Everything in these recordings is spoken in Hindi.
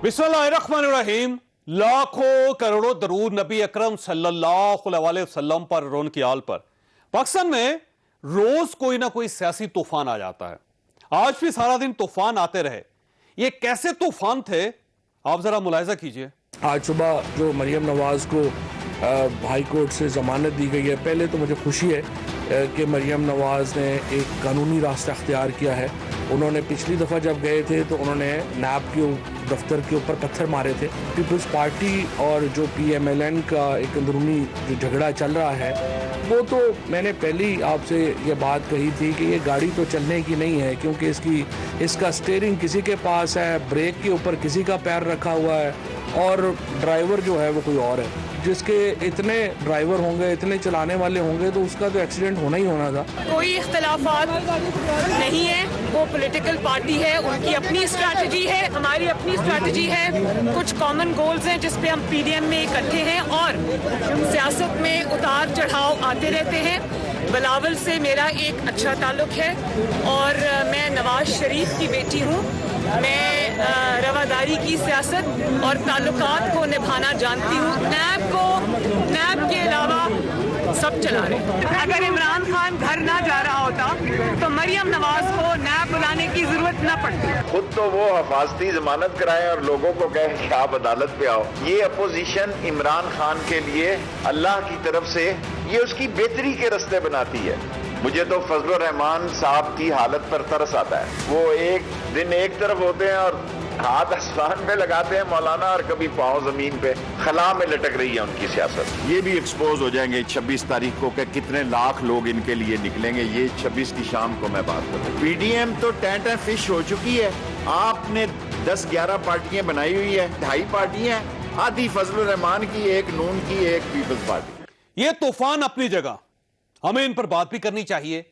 बिस्मिल्लाहिर्रहमानिर्रहीम। लाखों करोड़ों दरूद नबी अकरम सल्लल्लाहु अलैहि वसल्लम पर और उनकी आल पर। पाकिस्तान में रोज कोई ना कोई सियासी तूफान आ जाता है। आज भी सारा दिन तूफान आते रहे। ये कैसे तूफान थे, आप जरा मुलाहिजा कीजिए। आज सुबह जो मरियम नवाज को हाई कोर्ट से जमानत दी गई है, पहले तो मुझे खुशी है कि मरियम नवाज ने एक कानूनी रास्ता अख्तियार किया है। उन्होंने पिछली दफ़ा जब गए थे तो उन्होंने नैब के दफ्तर के ऊपर पत्थर मारे थे। पीपल्स पार्टी और जो PMLN का एक अंदरूनी जो झगड़ा चल रहा है, वो तो मैंने पहले ही आपसे ये बात कही थी कि ये गाड़ी तो चलने की नहीं है, क्योंकि इसका स्टीयरिंग किसी के पास है, ब्रेक के ऊपर किसी का पैर रखा हुआ है और ड्राइवर जो है वो कोई और है। जिसके इतने ड्राइवर होंगे, इतने चलाने वाले होंगे, तो उसका तो एक्सीडेंट होना ही होना था। कोई इख्तलाफात नहीं है, वो पॉलिटिकल पार्टी है, उनकी अपनी स्ट्रैटेजी है, हमारी अपनी स्ट्रैटेजी है। कुछ कॉमन गोल्स हैं जिस पे हम PDM में इकट्ठे हैं और सियासत में उतार चढ़ाव आते रहते हैं। बिलावल से मेरा एक अच्छा ताल्लुक है और मैं नवाज शरीफ की बेटी हूँ। मैं रवादारी की सियासत और ताल्लुकात को निभाना जानती हूँ। नैब के अलावा सब चला रहे। अगर इमरान खान घर ना जा रहा होता तो मरियम नवाज को नैब बुलाने की जरूरत ना पड़ती। खुद तो वो हिफाजती जमानत कराएं और लोगों को कहें कि आप अदालत पे आओ। ये अपोजिशन इमरान खान के लिए अल्लाह की तरफ से ये उसकी बेहतरी के रास्ते बनाती है। मुझे तो फजलुर रहमान साहब की हालत पर तरस आता है। वो एक दिन एक तरफ होते हैं और हाथ आसमान पे लगाते हैं मौलाना, और कभी पांव जमीन पे। खला में लटक रही है उनकी सियासत। ये भी एक्सपोज हो जाएंगे 26 तारीख को कि कितने लाख लोग इनके लिए निकलेंगे। ये 26 की शाम को मैं बात करूँ। PDM तो टेंट एंड फिश हो चुकी है। आपने 10-11 पार्टियां बनाई हुई है, 2.5 पार्टियां, आधी फजलुर रहमान की, एक नून की, एक पीपल्स पार्टी। ये तूफान अपनी जगह, हमें इन पर बात भी करनी चाहिए,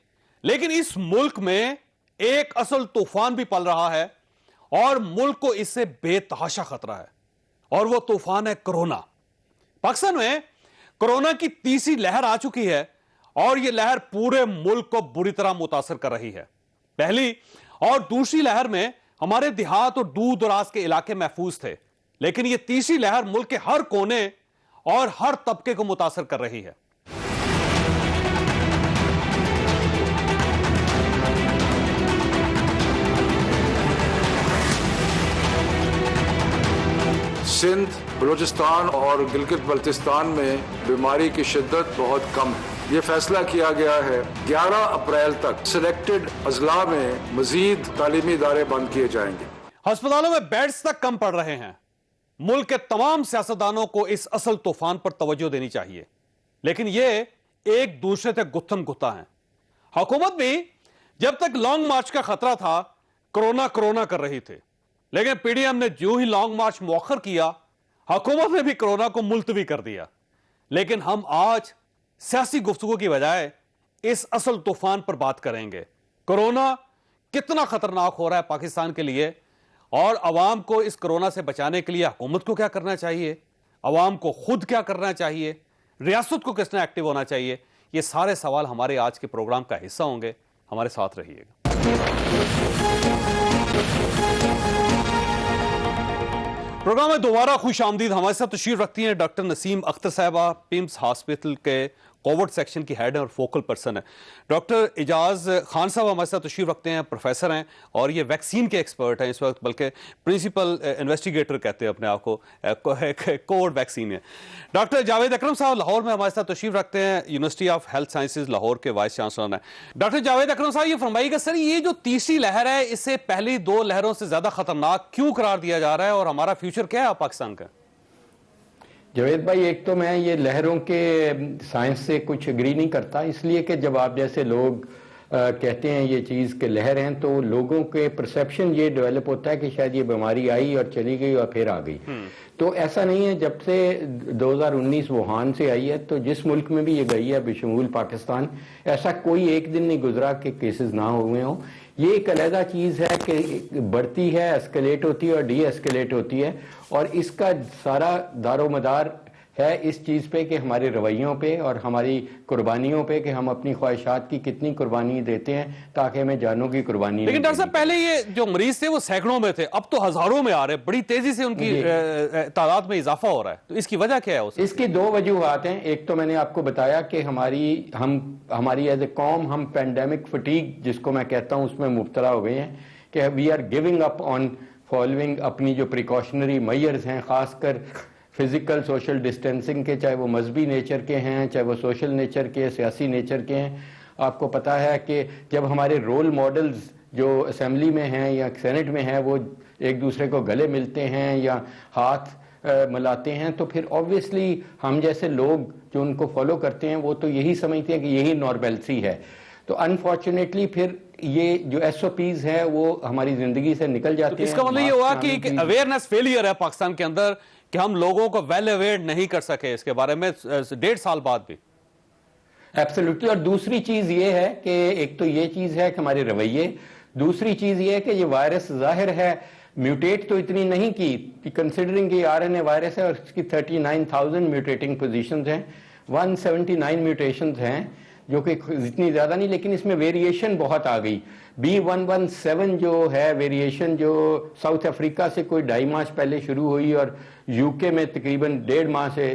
लेकिन इस मुल्क में एक असल तूफान भी पल रहा है और मुल्क को इससे बेतहाशा खतरा है, और वो तूफान है कोरोना। पाकिस्तान में कोरोना की तीसरी लहर आ चुकी है और यह लहर पूरे मुल्क को बुरी तरह मुतासर कर रही है। पहली और दूसरी लहर में हमारे देहात और दूर दराज के इलाके महफूज थे, लेकिन यह तीसरी लहर मुल्क के हर कोने और हर तबके को मुतासर कर रही है। सिंध, बलूचिस्तान और गिलगित बल्तिस्तान में बीमारी की शिद्दत बहुत कम है। ये फैसला किया गया है 11 अप्रैल तक सिलेक्टेड अजला में मजीद तालीमी इदारे बंद किए जाएंगे। अस्पतालों में बेड्स तक कम पड़ रहे हैं। मुल्क के तमाम सियासतदानों को इस असल तूफान पर तवज्जो देनी चाहिए, लेकिन ये एक दूसरे से गुत्थम गुत्ता है। हुकूमत भी जब तक लॉन्ग मार्च का खतरा था कोरोना कर रही थी, लेकिन PDM ने जो ही लॉन्ग मार्च मौखर किया, हुकूमत ने भी कोरोना को मुलतवी कर दिया। लेकिन हम आज सियासी गुफ्तगू की बजाय इस असल तूफान पर बात करेंगे। कोरोना कितना खतरनाक हो रहा है पाकिस्तान के लिए, और अवाम को इस कोरोना से बचाने के लिए हुकूमत को क्या करना चाहिए, अवाम को खुद क्या करना चाहिए, रियासत को किसने एक्टिव होना चाहिए। ये सारे सवाल हमारे आज के प्रोग्राम का हिस्सा होंगे। हमारे साथ रहिएगा। प्रोग्राम में दोबारा खुश आमदीद। हमारे साथ तशरीफ रखती हैं डॉक्टर नसीम अख्तर साहिबा, पिम्स हॉस्पिटल के कोविड सेक्शन की हेड है और फोकल पर्सन है। डॉक्टर एजाज खान साहब हमारे साथ तशरीफ रखते हैं, प्रोफेसर हैं और ये वैक्सीन के एक्सपर्ट हैं इस वक्त, बल्कि प्रिंसिपल इन्वेस्टिगेटर कहते हैं अपने आप को, कोविड वैक्सीन है। डॉक्टर जावेद अकरम साहब लाहौर में हमारे साथ तशरीफ रखते हैं, university of health sciences Lahore के वाइस चांसलर हैं। डॉक्टर जावेद अकरम साहब, ये फरमाइएगा सर, ये जो तीसरी लहर है इसे पहली 2 लहरों से ज्यादा खतरनाक क्यों करार दिया जा रहा है और हमारा फ्यूचर क्या है पाकिस्तान का? जावेद भाई, एक तो मैं ये लहरों के साइंस से कुछ एग्री नहीं करता, इसलिए कि जब आप जैसे लोग कहते हैं ये चीज़ के लहर हैं, तो लोगों के परसेप्शन ये डेवलप होता है कि शायद ये बीमारी आई और चली गई और फिर आ गई। तो ऐसा नहीं है। जब से 2019 वुहान से आई है, तो जिस मुल्क में भी ये गई है बेशमूल पाकिस्तान, ऐसा कोई एक दिन नहीं गुजरा कि केसेस ना हुए हों। ये एक अलहदा चीज़ है कि बढ़ती है, एस्केलेट होती है और डी एस्केलेट होती है, और इसका सारा दारोमदार है इस चीज़ पे कि हमारे रवैयों पे और हमारी कुर्बानियों पे कि हम अपनी ख्वाहिशात की कितनी कुर्बानी देते हैं ताकि हमें जानों की कुर्बानी लेकिन डॉक्टर साहब पहले ये जो मरीज थे वो सैकड़ों में थे, अब तो हजारों में आ रहे हैं, बड़ी तेजी से उनकी तादाद में इजाफा हो रहा है, तो इसकी वजह क्या है उसकी? इसकी दो वजूहात हैं। एक तो मैंने आपको बताया कि हमारी एज ए कौम हम पैंडेमिक फटीग जिसको मैं कहता हूं उसमें मुब्तला हो गए हैं कि we are giving up on following अपनी जो प्रिकॉशनरी मेजर्स हैं, खासकर फिजिकल सोशल डिस्टेंसिंग के, चाहे वो मजहबी नेचर के हैं, चाहे वो सोशल नेचर के, सियासी नेचर के हैं। आपको पता है कि जब हमारे रोल मॉडल्स जो असेंबली में हैं या सेनेट में हैं वो एक दूसरे को गले मिलते हैं या हाथ मिलाते हैं, तो फिर ऑब्वियसली हम जैसे लोग जो उनको फॉलो करते हैं वो तो यही समझते हैं कि यही नॉर्मलसी है। तो अनफॉर्चुनेटली फिर ये जो एसओपीज है वो हमारी जिंदगी से निकल जाती तो इसका मतलब ये हुआ कि एक अवेयरनेस फेलियर है पाकिस्तान के अंदर कि हम लोगों को वेल अवेयर नहीं कर सके इसके बारे में 1.5 साल बाद भी। एब्सोल्युटली। और दूसरी चीज ये है कि एक तो ये चीज है कि हमारे रवैये, दूसरी चीज ये है कि ये वायरस जाहिर है म्यूटेट तो इतनी नहीं की, कंसिडरिंग कि आरएनए वायरस है और इसकी 39,000 म्यूटेटिंग पोजीशंस हैं, 179 म्यूटेशंस हैं जो कि इतनी ज्यादा नहीं, लेकिन इसमें वेरिएशन बहुत आ गई। B117 जो है वेरिएशन जो साउथ अफ्रीका से कोई 2.5 माह पहले शुरू हुई और यूके में तकरीबन 1.5 माह से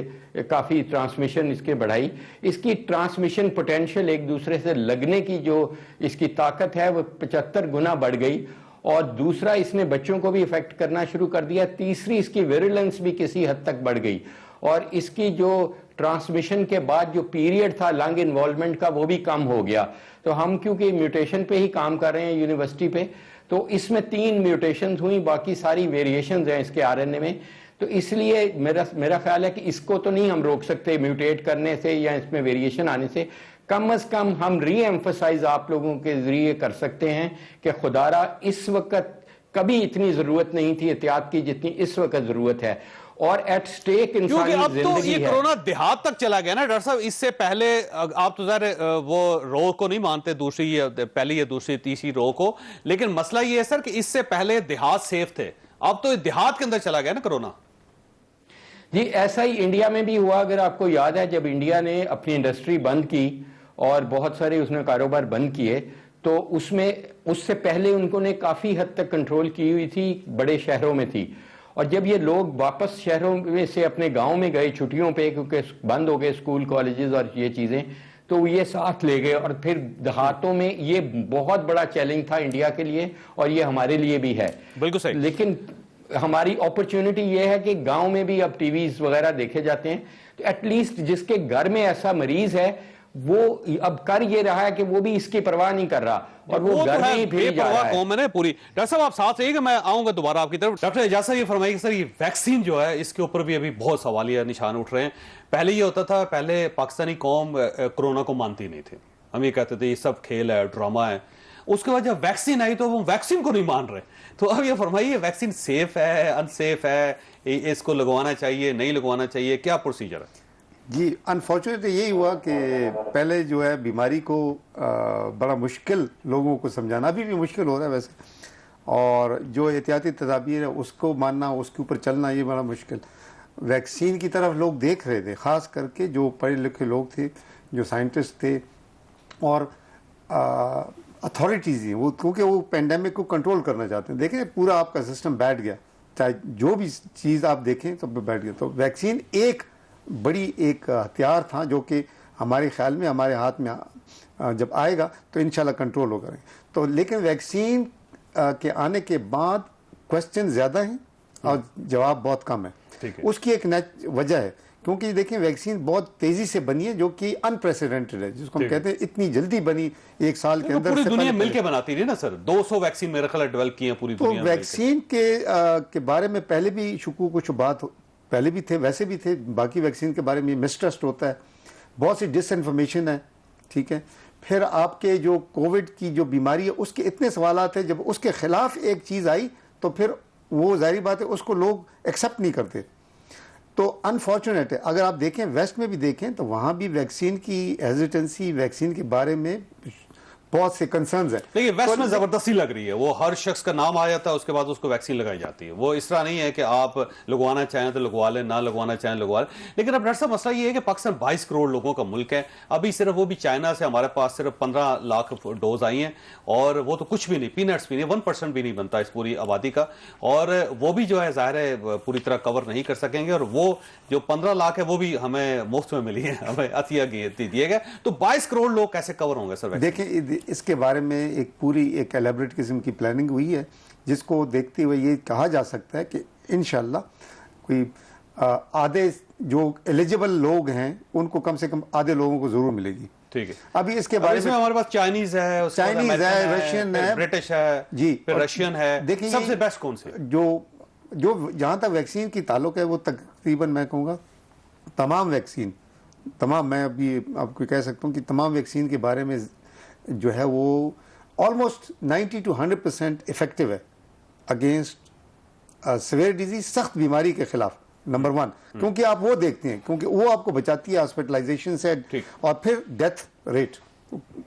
काफ़ी ट्रांसमिशन इसके बढ़ाई। इसकी ट्रांसमिशन पोटेंशियल एक दूसरे से लगने की जो इसकी ताकत है वो 75 गुना बढ़ गई। और दूसरा इसने बच्चों को भी इफेक्ट करना शुरू कर दिया। तीसरी इसकी विरुलेंस भी किसी हद तक बढ़ गई और इसकी जो ट्रांसमिशन के बाद जो पीरियड था लंग इन्वॉल्वमेंट का वो भी कम हो गया। तो हम क्योंकि म्यूटेशन पे ही काम कर रहे हैं यूनिवर्सिटी पे, तो इसमें 3 म्यूटेशंस हुई, बाकी सारी वेरिएशंस हैं इसके आरएनए में। तो इसलिए मेरा ख्याल है कि इसको तो नहीं हम रोक सकते म्यूटेट करने से या इसमें वेरिएशन आने से। कम से कम हम री एम्फसाइज आप लोगों के जरिए कर सकते हैं कि खुदारा इस वक्त कभी इतनी जरूरत नहीं थी एहतियात की जितनी इस वक्त जरूरत है और एट स्टेक इंसानी अब तो जिंदगी ये है। कोरोना देहात तक चला गया ना डॉक्टर साहब। इससे पहले आप तो ज़ाहिर वो रो को नहीं मानते, दूसरी पहली या दूसरी तीसरी रो को, लेकिन मसला ये है सर कि इससे पहले देहात सेफ थे, अब तो देहात के अंदर चला गया ना कोरोना। जी ऐसा ही इंडिया में भी हुआ। अगर आपको याद है जब इंडिया ने अपनी इंडस्ट्री बंद की और बहुत सारे उसने कारोबार बंद किए, तो उससे पहले उन्होंने काफी हद तक कंट्रोल की हुई थी, बड़े शहरों में थी। और जब ये लोग वापस शहरों में से अपने गांव में गए छुट्टियों पे, क्योंकि बंद हो गए स्कूल कॉलेजेस और ये चीजें, तो ये साथ ले गए। और फिर देहातों में ये बहुत बड़ा चैलेंज था इंडिया के लिए और ये हमारे लिए भी है। बिल्कुल सही। लेकिन हमारी अपॉर्चुनिटी ये है कि गांव में भी अब टीवीज वगैरह देखे जाते हैं, तो एटलीस्ट जिसके घर में ऐसा मरीज है वो अब कर ये रहा है कि वो भी इसकी परवाह नहीं कर रहा और वो घर में ही फिर जा रहा है। मैंने पूरी डॉक्टर साहब आप साथ रहिएगा, मैं आऊंगा दोबारा आपकी तरफ। डॉक्टर एजाज साहब ये फरमाइए सर, ये वैक्सीन जो है इसके ऊपर भी अभी बहुत सवालिया निशान उठ रहे हैं। पहले ये होता था, पहले पाकिस्तानी कौम कोरोना को मानती नहीं थी, हम ये कहते थे ये सब खेल है, ड्रामा है। उसके बाद जब वैक्सीन आई तो वो वैक्सीन को नहीं मान रहे। तो अब ये फरमाइए वैक्सीन सेफ है, अनसेफ है, इसको लगवाना चाहिए, नहीं लगवाना चाहिए, क्या प्रोसीजर है? जी अनफॉर्चुनेटली यही हुआ कि पहले जो है बीमारी को बड़ा मुश्किल लोगों को समझाना, अभी भी मुश्किल हो रहा है वैसे, और जो एहतियाती तदाबीर है उसको मानना, उसके ऊपर चलना, ये बड़ा मुश्किल। वैक्सीन की तरफ लोग देख रहे थे, ख़ास करके जो पढ़े लिखे लोग थे, जो साइंटिस्ट थे और अथॉरिटीज़ हैं, वो क्योंकि वो पेंडेमिक को कंट्रोल करना चाहते हैं। देखें पूरा आपका सिस्टम बैठ गया, चाहे जो भी चीज़ आप देखें सब बैठ गया। तो वैक्सीन एक बड़ी एक हथियार था जो कि हमारे ख्याल में हमारे हाथ में जब आएगा तो इंशाल्लाह कंट्रोल होगा। तो लेकिन वैक्सीन के आने के बाद क्वेश्चन ज़्यादा हैं और जवाब बहुत कम है। उसकी एक वजह है क्योंकि देखिए वैक्सीन बहुत तेजी से बनी है जो कि अनप्रेसिडेंटेड है, जिसको हम कहते हैं इतनी जल्दी बनी, 1 साल के अंदर। पूरी दुनिया मिलकर बनाती थी ना सर, 200 वैक्सीन मेरे ख्याल डेवलप की हैं पूरी दुनिया में। तो वैक्सीन के बारे में पहले भी शुकूक व शुबात पहले भी थे, वैसे भी थे। बाकी वैक्सीन के बारे में मिसट्रस्ट होता है, बहुत सी डिसइंफॉर्मेशन है, ठीक है। फिर आपके जो कोविड की जो बीमारी है उसके इतने सवालात हैं, जब उसके खिलाफ एक चीज़ आई तो फिर वो जाहिर बात है उसको लोग एक्सेप्ट नहीं करते। तो अनफॉर्चुनेट है, अगर आप देखें वेस्ट में भी देखें तो वहाँ भी वैक्सीन की हेजिटेंसी, वैक्सीन के बारे में बहुत से कंसर्न्स हैं। देखिए वेस्ट में जबरदस्ती लग रही है, वो हर शख्स का नाम आ जाता है, उसके बाद उसको वैक्सीन लगाई जाती है। वो इस तरह नहीं है कि आप लगवाना चाहें तो लगवा लें, ना लगवाना चाहें लगवा लें। लेकिन अब डॉक्टर साहब मसला ये है कि पाकिस्तान 22 करोड़ लोगों का मुल्क है, अभी सिर्फ वो भी चाइना से हमारे पास सिर्फ 15 लाख डोज आई हैं, और वो तो कुछ भी नहीं, पीनट्स भी नहीं, 1% भी नहीं बनता इस पूरी आबादी का, और वो भी जो है जाहिर है पूरी तरह कवर नहीं कर सकेंगे। और वो जो 15 लाख है वो भी हमें मुफ्त में मिली है, हमें अतिया दिए गए, तो 22 करोड़ लोग कैसे कवर होंगे सर? देखिए इसके बारे में एक पूरी एक एलेबरेट किस्म की प्लानिंग हुई है, जिसको देखते हुए ये कहा जा सकता है कि इंशाल्लाह कोई आधे जो एलिजिबल लोग हैं उनको कम से कम आधे लोगों को जरूर मिलेगी। ठीक है, अभी इसके बारे में हमारे पास चाइनीज है, रशियन है, ब्रिटिश है जी, फिर रशियन है। देखिए सबसे बेस्ट कौन से? जो जहां तक वैक्सीन की ताल्लुक है वो तकरीबन मैं कहूँगा तमाम वैक्सीन, मैं अभी आपको कह सकता हूँ कि तमाम वैक्सीन के बारे में जो है वो ऑलमोस्ट 90 to 100% इफेक्टिव है अगेंस्ट सीवियर डिजीज, सख्त बीमारी के खिलाफ, नंबर 1, क्योंकि आप वो देखते हैं, क्योंकि वो आपको बचाती है हॉस्पिटलाइजेशन से, और फिर डेथ रेट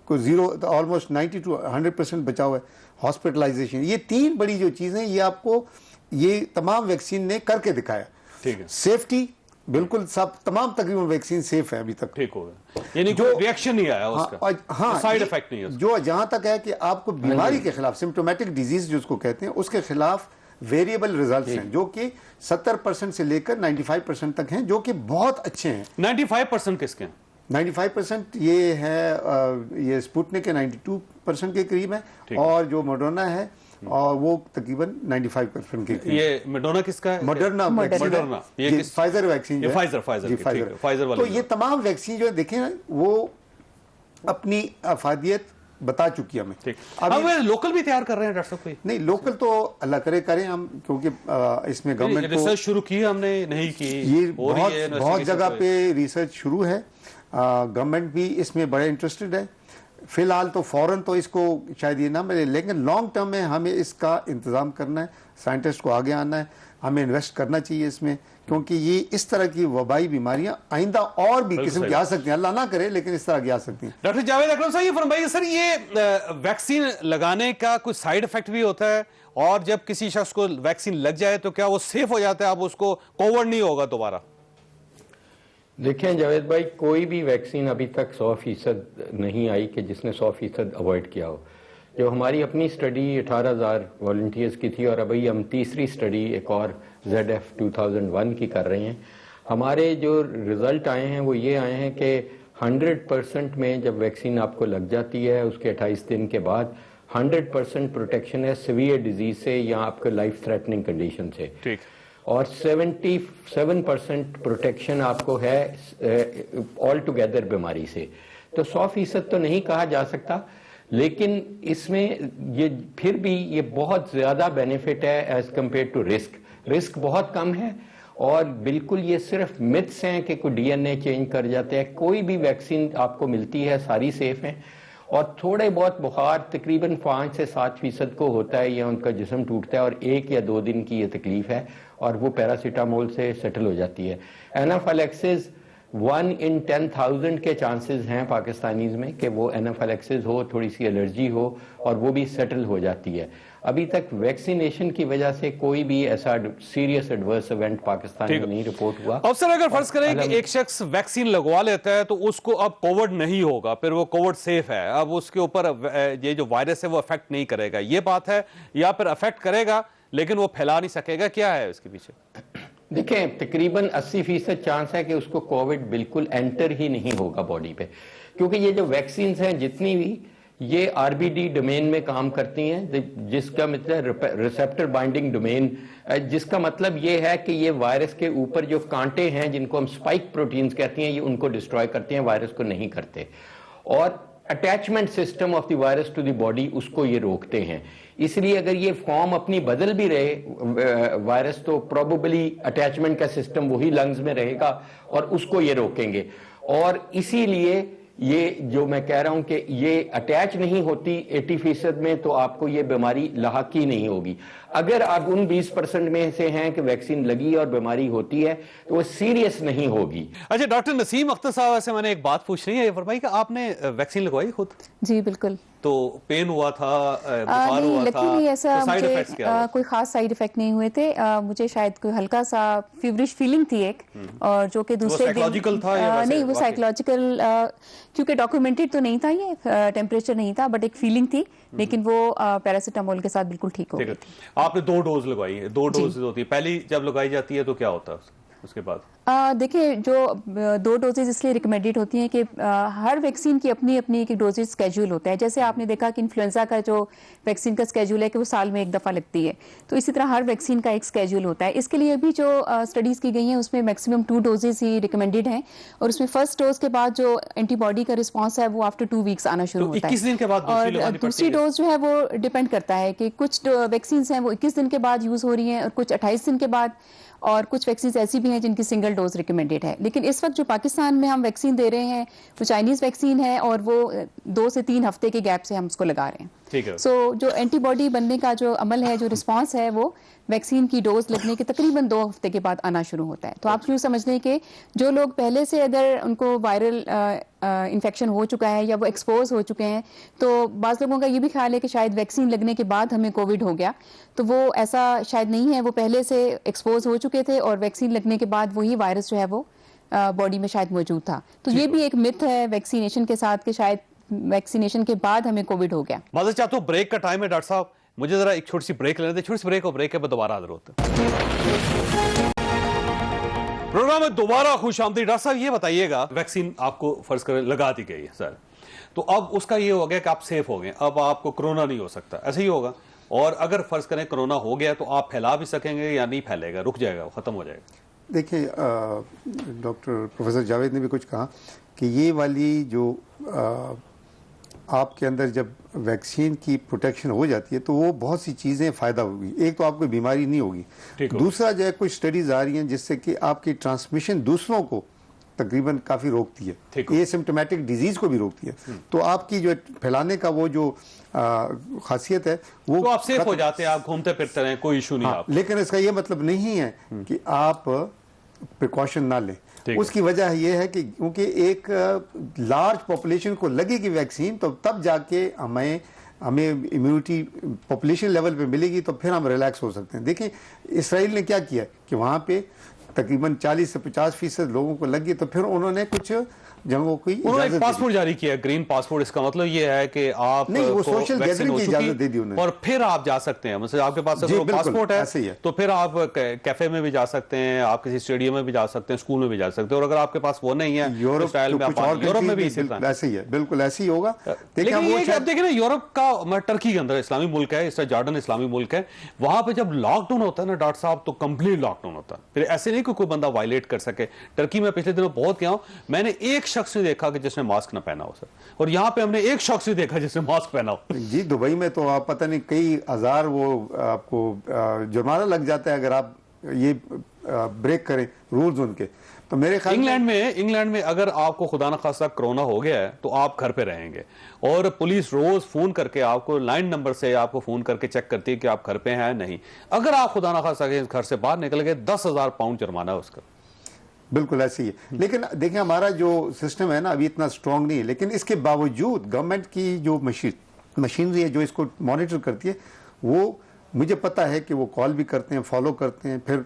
को 0 ऑलमोस्ट 90 to 100% बचा हुआ है, हॉस्पिटलाइजेशन। ये 3 बड़ी जो चीज़ें ये आपको ये तमाम वैक्सीन ने करके दिखाया। ठीक है, सेफ्टी बिल्कुल सब तमाम तकरीबन वैक्सीन सेफ है अभी तक, ठीक हो गया, यानी जो रिएक्शन नहीं आया उसका, हाँ साइड इफेक्ट नहीं है उसका। जो जहां तक है कि आपको बीमारी के खिलाफ, सिम्टोमेटिक डिजीज जिसको कहते हैं, उसके खिलाफ वेरिएबल रिजल्ट्स हैं जो कि 70% से लेकर 95% तक हैं, जो कि बहुत अच्छे हैं। 95% किसके हैं? 95% ये है ये स्पुतनिक के 92% के करीब है, और जो मॉडर्ना है और वो तकरीबन 95% के करीब। ये मॉडर्ना किसका है? मॉडर्ना ये फाइजर वैक्सीन, ये फाइजर वाली। तो ये तमाम वैक्सीन जो है देखें ना, वो अपनी अफादियत बता चुकी है हमें। अब लोकल भी तैयार कर रहे हैं डॉक्टर साहब? नहीं, लोकल तो अल्लाह करे करें हम, क्योंकि इसमें गवर्नमेंट को रिसर्च शुरू की, हमने नहीं की, ये बहुत जगह पे रिसर्च शुरू है, गवर्नमेंट भी इसमें बड़े इंटरेस्टेड है। फिलहाल तो फौरन तो इसको शायद ये ना मिले, लेकिन लॉन्ग टर्म में हमें इसका इंतजाम करना है, साइंटिस्ट को आगे आना है, हमें इन्वेस्ट करना चाहिए इसमें, क्योंकि ये इस तरह की वबाई बीमारियां आइंदा और भी किस्म की आ सकती हैं, अल्लाह ना करे, लेकिन इस तरह की आ सकती हैं। डॉक्टर जावेद अकरम साहब ये फरमाइए सर, ये वैक्सीन लगाने का कोई साइड इफेक्ट भी होता है, और जब किसी शख्स को वैक्सीन लग जाए तो क्या वो सेफ हो जाता है, अब उसको कोविड नहीं होगा दोबारा? देखें जावेद भाई, कोई भी वैक्सीन अभी तक 100% नहीं आई कि जिसने 100% अवॉइड किया हो। जो हमारी अपनी स्टडी 18,000 वॉलंटियर्स की थी, और अभी हम तीसरी स्टडी एक और ZF 2001 की कर रहे हैं। हमारे जो रिज़ल्ट आए हैं वो ये आए हैं कि 100% में जब वैक्सीन आपको लग जाती है उसके 28 दिन के बाद 100% प्रोटेक्शन है सीवियर डिजीज से या आपके लाइफ थ्रेटनिंग कंडीशन से, ठीक, और 77% प्रोटेक्शन आपको है ऑल टुगेदर बीमारी से। तो 100% तो नहीं कहा जा सकता, लेकिन इसमें ये फिर भी ये बहुत ज़्यादा बेनिफिट है एज कम्पेयर टू रिस्क बहुत कम है, और बिल्कुल ये सिर्फ मिथ्स हैं कि कोई DNA चेंज कर जाते हैं। कोई भी वैक्सीन आपको मिलती है सारी सेफ हैं, और थोड़े बहुत बुखार तकरीबन 5 से 7% को होता है या उनका जिस्म टूटता है, और 1 या 2 दिन की ये तकलीफ है, और वो पैरासीटामोल से सेटल हो जाती है। एनाफाइलैक्सिस 1 in 10,000 के चांसेस हैं पाकिस्तानीज में कि वो एनाफाइलैक्सिस हो, थोड़ी सी एलर्जी हो, और वो भी सेटल हो जाती है। अभी तक वैक्सीनेशन की वजह से कोई भी ऐसा सीरियस एडवर्स इवेंट पाकिस्तान में नहीं रिपोर्ट हुआ। अब सर अगर फर्ज करें कि एक शख्स वैक्सीन लगवा लेता है तो उसको अब कोविड नहीं होगा, फिर वो कोविड सेफ है, अब उसके ऊपर ये जो वायरस है वो अफेक्ट नहीं करेगा, ये बात है, या फिर अफेक्ट करेगा लेकिन वो फैला नहीं सकेगा, क्या है उसके पीछे? देखें, तकरीबन 80% चांस है कि उसको कोविड बिल्कुल एंटर ही नहीं होगा बॉडी पे, क्योंकि ये जो वैक्सीन हैं जितनी भी ये RBD डोमेन में काम करती हैं, जिसका मतलब रिसेप्टर बाइंडिंग डोमेन, जिसका मतलब ये है कि ये वायरस के ऊपर जो कांटे हैं जिनको हम स्पाइक प्रोटीन्स कहते हैं, ये उनको डिस्ट्रॉय करते हैं, वायरस को नहीं करते, और attachment system of the virus to the body उसको ये रोकते हैं। इसलिए अगर ये फॉर्म अपनी बदल भी रहे वायरस, तो प्रोबेबली अटैचमेंट का सिस्टम वही लंग्स में रहेगा और उसको ये रोकेंगे, और इसीलिए ये जो मैं कह रहा हूं कि ये अटैच नहीं होती 80% में, तो आपको ये बीमारी लाहकी नहीं होगी। अगर आप उन 20% में से हैं कि वैक्सीन लगी और बीमारी होती है तो वो सीरियस नहीं होगी। अच्छा डॉक्टर नसीम अख्तर साहब से मैंने एक बात पूछनी है, फरमाइए कि आपने वैक्सीन लगवाई खुद? जी बिल्कुल। तो पेन हुआ था, बुखार नहीं, हुआ था, लकीली ऐसा तो साइड मुझे इफेक्ट्स क्या हुए? कोई खास साइड इफेक्ट नहीं हुए थे। मुझे शायद कोई हल्का सा फीवरिश फीलिंग थी एक, और जो कि दूसरे दिन साइकोलॉजिकल था या वैसे नहीं, वो वाकई? साइकोलॉजिकल, क्योंकि डॉक्यूमेंटेड तो नहीं था ये, टेम्परेचर नहीं था, बट एक फीलिंग थी, लेकिन वो पैरासीटामोल के साथ बिल्कुल ठीक हो ठीक गई है। थी। आपने 2 डोज लगवाई है, 2 डोज होती है, पहली जब लगाई जाती है तो क्या होता है उसके बाद? देखिए, जो 2 डोजेज इसलिए रिकमेंडेड होती हैं कि हर वैक्सीन की अपनी अपनी एक डोजेज स्केड्यूल होता है। जैसे आपने देखा कि इन्फ्लुएंजा का जो वैक्सीन का स्केड्यूल है कि वो साल में 1 दफ़ा लगती है, तो इसी तरह हर वैक्सीन का एक स्केड्यूल होता है। इसके लिए भी जो स्टडीज़ की गई हैं उसमें मैक्सिमम 2 डोजेज ही रिकमेंडेड हैं, और उसमें फर्स्ट डोज के बाद जो एंटीबॉडी का रिस्पॉन्स है वो आफ्टर 2 वीक्स आना शुरू तो होता 21 है। दिन के बाद दूसरी और लगानी पड़ती दूसरी है? डोज जो है वो डिपेंड करता है कि कुछ वैक्सीन हैं वो 21 दिन के बाद यूज़ हो रही हैं, और कुछ 28 दिन के बाद, और कुछ वैक्सीन ऐसी भी हैं जिनकी सिंगल डोज रिकमेंडेड है। लेकिन इस वक्त जो पाकिस्तान में हम वैक्सीन दे रहे हैं वो चाइनीज वैक्सीन है, और वो 2 से 3 हफ्ते के गैप से हम उसको लगा रहे हैं। ठीक है। सो जो एंटीबॉडी बनने का जो अमल है, जो रिस्पांस है, वो वैक्सीन की डोज लगने के तकरीबन 2 हफ्ते के बाद आना शुरू होता है। तो आप यूँ समझ लें कि जो लोग पहले से अगर उनको वायरल इन्फेक्शन हो चुका है या वो एक्सपोज हो चुके हैं, तो बाज़ लोगों का ये भी ख्याल है कि शायद वैक्सीन लगने के बाद हमें कोविड हो गया, तो वो ऐसा शायद नहीं है। वो पहले से एक्सपोज हो चुके थे और वैक्सीन लगने के बाद वही वायरस जो है वो बॉडी में शायद मौजूद था। तो ये भी एक मिथ है वैक्सीनेशन के साथ कि शायद वैक्सीनेशन के बाद हमें कोविड हो गया। माजरत चाहता हूँ, ब्रेक का टाइम है डॉक्टर साहब, मुझे जरा एक छोटी सी ब्रेक लेने दें। छोटी सी ब्रेक और ब्रेक के बाद दोबारा हाजिर होते हैं। प्रोग्राम में दोबारा खुशामदीद। डॉक्टर साहब ये बताइएगा, वैक्सीन आपको फर्ज करें लगा दी गई है सर, तो अब उसका ये हो गया कि आप सेफ हो गए, अब आपको कोरोना नहीं हो सकता, ऐसे ही होगा? और अगर फर्ज करें कोरोना हो गया तो आप फैला भी सकेंगे या नहीं फैलेगा, रुक जाएगा, खत्म हो जाएगा? देखिए, डॉक्टर प्रोफेसर जावेद ने भी कुछ कहा कि ये वाली जो आपके अंदर जब वैक्सीन की प्रोटेक्शन हो जाती है तो वो बहुत सी चीज़ें फ़ायदा होगी। एक तो आपको बीमारी नहीं होगी, दूसरा जो है कुछ स्टडीज़ आ रही हैं जिससे कि आपकी ट्रांसमिशन दूसरों को तकरीबन काफ़ी रोकती है, ये सिम्टोमेटिक डिजीज़ को भी रोकती है। तो आपकी जो फैलाने का वो जो खासियत है वो तो आप सेफ हो जाते हैं, आप घूमते फिरते रहें, कोई इशू नहीं। आप लेकिन इसका ये मतलब नहीं है कि आप प्रिकॉशन ना लें। उसकी वजह यह है कि क्योंकि एक लार्ज पॉपुलेशन को लगेगी वैक्सीन, तो तब जाके हमें इम्यूनिटी पॉपुलेशन लेवल पे मिलेगी, तो फिर हम रिलैक्स हो सकते हैं। देखिए, इसराइल ने क्या किया कि वहाँ पे तकरीबन 40 से 50% लोगों को लगी, तो फिर उन्होंने कुछ जगहों को एक पासपोर्ट जारी किया, ग्रीन पासपोर्ट। इसका मतलब ये है कि आप नहीं, वो सोशल गैदरिंग की इजाजत दे दी उन्होंने, और फिर आप जा सकते हैं। मतलब आपके पास अगर पासपोर्ट है तो फिर आप कैफे में भी जा सकते हैं, आप किसी स्टेडियम में भी जा सकते हैं, स्कूल में भी जा सकते हैं। और अगर आपके पास वो नहीं है, यूरोप में भी ऐसे ही है, बिल्कुल ऐसे ही होगा। देखिए ना, यूरोप का, टर्की के अंदर इस्लामी मुल्क है, इस तरह जॉर्डन इस्लामी मुल्क है, वहां पे जब लॉकडाउन होता है ना डॉक्टर साहब, तो कंप्लीट लॉकडाउन होता है। फिर ऐसे नहीं कि कोई बंदा वायलेट कर सके। टर्की में पिछले दिनों बहुत गया हूं, मैंने एक शख्स नहीं देखा कि जिसने मास्क ना पहना हो सर, और यहां पे हमने एक शख्स नहीं देखा जिसने मास्क पहना हो। जी, दुबई में तो आप पता नहीं कई हजार वो आपको जुर्माना लग जाता है अगर आप ये ब्रेक करें रूल्स उनके। तो मेरे ख्याल इंग्लैंड में अगर आपको खुदा ना खास्ता कोरोना हो गया है तो आप घर पे रहेंगे, और पुलिस रोज फोन करके आपको लाइन नंबर से आपको फोन करके चेक करती है कि आप घर पे हैं नहीं। अगर आप खुदा ना खास्ता घर से बाहर निकल गए, 10,000 पाउंड जुर्माना है उसका। बिल्कुल ऐसे ही है। लेकिन देखिए, हमारा जो सिस्टम है ना अभी इतना स्ट्रांग नहीं है, लेकिन इसके बावजूद गवर्नमेंट की जो मशीनरी है जो इसको मॉनिटर करती है, वो मुझे पता है कि वो कॉल भी करते हैं, फॉलो करते हैं, फिर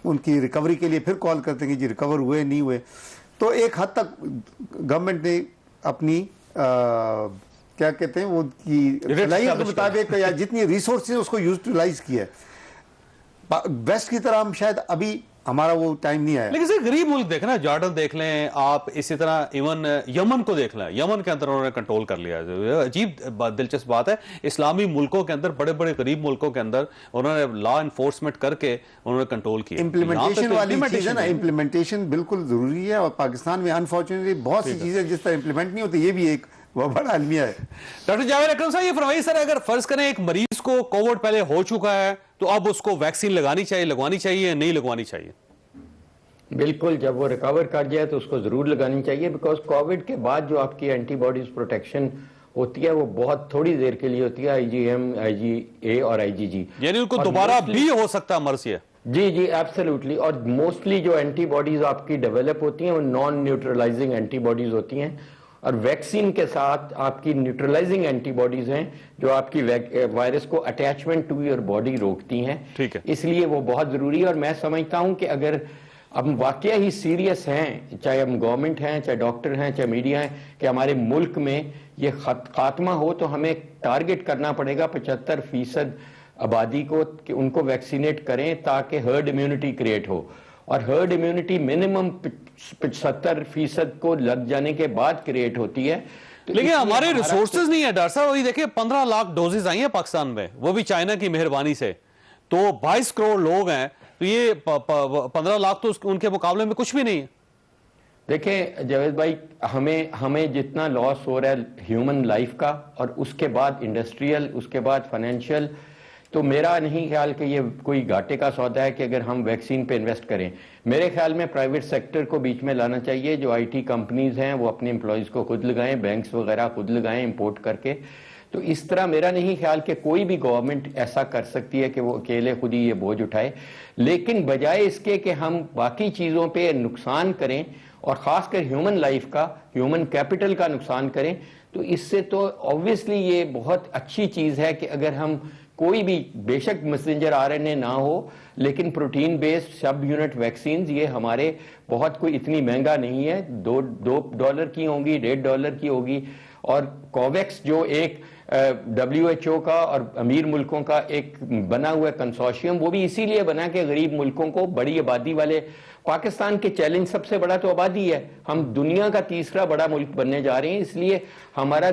उनकी रिकवरी के लिए फिर कॉल करते हैं कि जी रिकवर हुए नहीं हुए। तो एक हद तक गवर्नमेंट ने अपनी क्या कहते हैं वो की सलाहियत के मुताबिक या जितनी रिसोर्सेज उसको यूटिलाइज किया है। वेस्ट की तरह हम शायद अभी हमारा वो टाइम नहीं आया। लेकिन सर, गरीब मुल्क देखें ना, जॉर्डन देख लें आप, इसी तरह इवन यमन को देख लें, यमन के अंदर उन्होंने कंट्रोल कर लिया। अजीब दिलचस्प बात है, इस्लामी मुल्कों के अंदर, बड़े बड़े गरीब मुल्कों के अंदर उन्होंने लॉ इन्फोर्समेंट करके उन्होंने कंट्रोल किया। इम्प्लीमेंटेशन वाली चीज है ना, इम्प्लीमेंटेशन बिल्कुल जरूरी है, और पाकिस्तान में अनफॉर्चुनेटली बहुत सी चीजें जिस तरह इम्प्लीमेंट नहीं होती, ये भी एक बड़ा अलमिया है। डॉक्टर जावेद अकरम साहब, ये फरमाइए सर, अगर फर्ज करें एक मरीज को कोविड पहले हो चुका है तो अब उसको वैक्सीन लगानी चाहिए, लगवानी चाहिए, नहीं लगवानी चाहिए? बिल्कुल, जब वो रिकवर कर जाए तो उसको ज़रूर लगानी चाहिए, बिकॉज कोविड के बाद जो आपकी एंटीबॉडीज प्रोटेक्शन होती है वो बहुत थोड़ी देर के लिए होती है, IgM, IgA और IgG। यानी उनको दोबारा भी हो सकता है मर्ज ये? जी जी, एब्सोल्युटली। और मोस्टली जो एंटीबॉडीज आपकी डेवलप होती हैं वो नॉन न्यूट्रलाइजिंग एंटीबॉडीज होती हैं, और वैक्सीन के साथ आपकी न्यूट्रलाइजिंग एंटीबॉडीज हैं जो आपकी वायरस को अटैचमेंट टू योर बॉडी रोकती हैं। ठीक है। इसलिए वो बहुत जरूरी है। और मैं समझता हूं कि अगर हम वाकया ही सीरियस हैं, चाहे हम गवर्नमेंट हैं, चाहे डॉक्टर हैं, चाहे मीडिया है, कि हमारे मुल्क में ये खात्मा हो, तो हमें टारगेट करना पड़ेगा 75% आबादी को, कि उनको वैक्सीनेट करें ताकि हर्ड इम्यूनिटी क्रिएट हो। और हर्ड इम्यूनिटी मिनिमम 75% को लग जाने के बाद क्रिएट होती है। तो लेकिन इसलिए हमारे हमारा रिसोर्सेज नहीं है डॉक्टर साहब। वही देखिए 15 लाख डोजेज आई हैं पाकिस्तान में, वो भी चाइना की मेहरबानी से। तो 22 करोड़ लोग हैं, तो ये 15 लाख तो उनके मुकाबले में कुछ भी नहीं है। देखें जावेद भाई, हमें जितना लॉस हो रहा है ह्यूमन लाइफ का, और उसके बाद इंडस्ट्रियल, उसके बाद फाइनेंशियल, तो मेरा नहीं ख्याल कि ये कोई घाटे का सौदा है कि अगर हम वैक्सीन पे इन्वेस्ट करें। मेरे ख्याल में प्राइवेट सेक्टर को बीच में लाना चाहिए। जो IT कंपनीज हैं वो अपने एम्प्लॉयज़ को खुद लगाएं, बैंक्स वगैरह खुद लगाएं इंपोर्ट करके। तो इस तरह मेरा नहीं ख्याल कि कोई भी गवर्नमेंट ऐसा कर सकती है कि वो अकेले खुद ही ये बोझ उठाए। लेकिन बजाय इसके कि हम बाकी चीज़ों पे नुकसान करें और ख़ासकर ह्यूमन लाइफ का, ह्यूमन कैपिटल का नुकसान करें, तो इससे तो ऑब्वियसली ये बहुत अच्छी चीज़ है कि अगर हम कोई भी, बेशक मैसेंजर RNA ना हो, लेकिन प्रोटीन बेस्ड सब यूनिट वैक्सीन ये हमारे बहुत कोई इतनी महंगा नहीं है, $2 की होंगी, $1.5 की होगी। और कोवैक्स जो एक WHO का और अमीर मुल्कों का एक बना हुआ कंसोर्शियम, वो भी इसीलिए बना कि गरीब मुल्कों को, बड़ी आबादी वाले, पाकिस्तान के चैलेंज सबसे बड़ा तो आबादी है, हम दुनिया का तीसरा बड़ा मुल्क बनने जा रहे हैं, इसलिए हमारा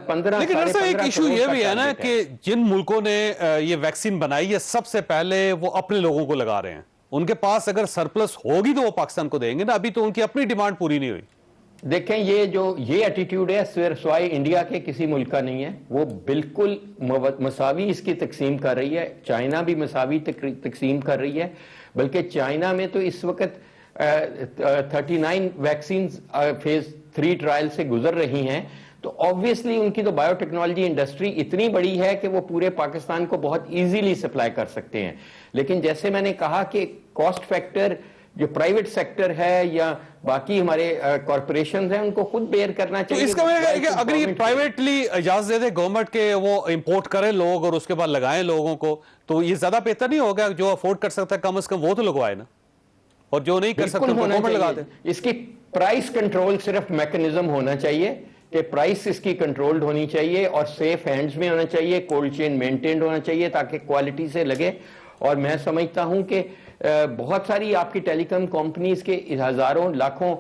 15 लेकिन एक इशू ये भी है ना कि जिन मुल्कों ने ये वैक्सीन बनाई है सबसे पहले वो अपने लोगों को लगा रहे हैं। उनके पास अगर सरप्लस होगी तो वो पाकिस्तान को देंगे ना, अभी तो उनकी अपनी डिमांड पूरी नहीं हुई। देखें, ये एटीट्यूड है सिवाय इंडिया के किसी मुल्क का नहीं है। वो बिल्कुल मसावी इसकी तकसीम कर रही है। चाइना भी मसावी तकसीम कर रही है, बल्कि चाइना में तो इस वक्त 39 वैक्सीन फेज 3 ट्रायल से गुजर रही हैं। तो ऑब्वियसली उनकी तो बायोटेक्नोलॉजी इंडस्ट्री इतनी बड़ी है कि वो पूरे पाकिस्तान को बहुत इजीली सप्लाई कर सकते हैं। लेकिन जैसे मैंने कहा कि कॉस्ट फैक्टर जो प्राइवेट सेक्टर है या बाकी हमारे कॉर्पोरेशन हैं, उनको खुद बेयर करना तो चाहिए। इसका मतलब अगर ये प्राइवेटली इजाजत दे दे गवर्नमेंट के, वो इंपोर्ट करें लोग और उसके बाद लगाएं लोगों को, तो ये ज्यादा बेहतर नहीं होगा? जो अफोर्ड कर सकता है कम से कम वो तो लगवाए ना, और जो नहीं कर सकता गवर्नमेंट लगा दे। इसकी प्राइस कंट्रोल सिर्फ मैकेनिज्म होना चाहिए कि प्राइस इसकी कंट्रोल्ड होनी चाहिए और सेफ हैंड्स में होना चाहिए, कोल्ड चेन मेंटेन्ड होना चाहिए ताकि क्वालिटी से लगे। और मैं समझता हूं कि बहुत सारी आपकी टेलीकॉम कंपनीज के हजारों लाखों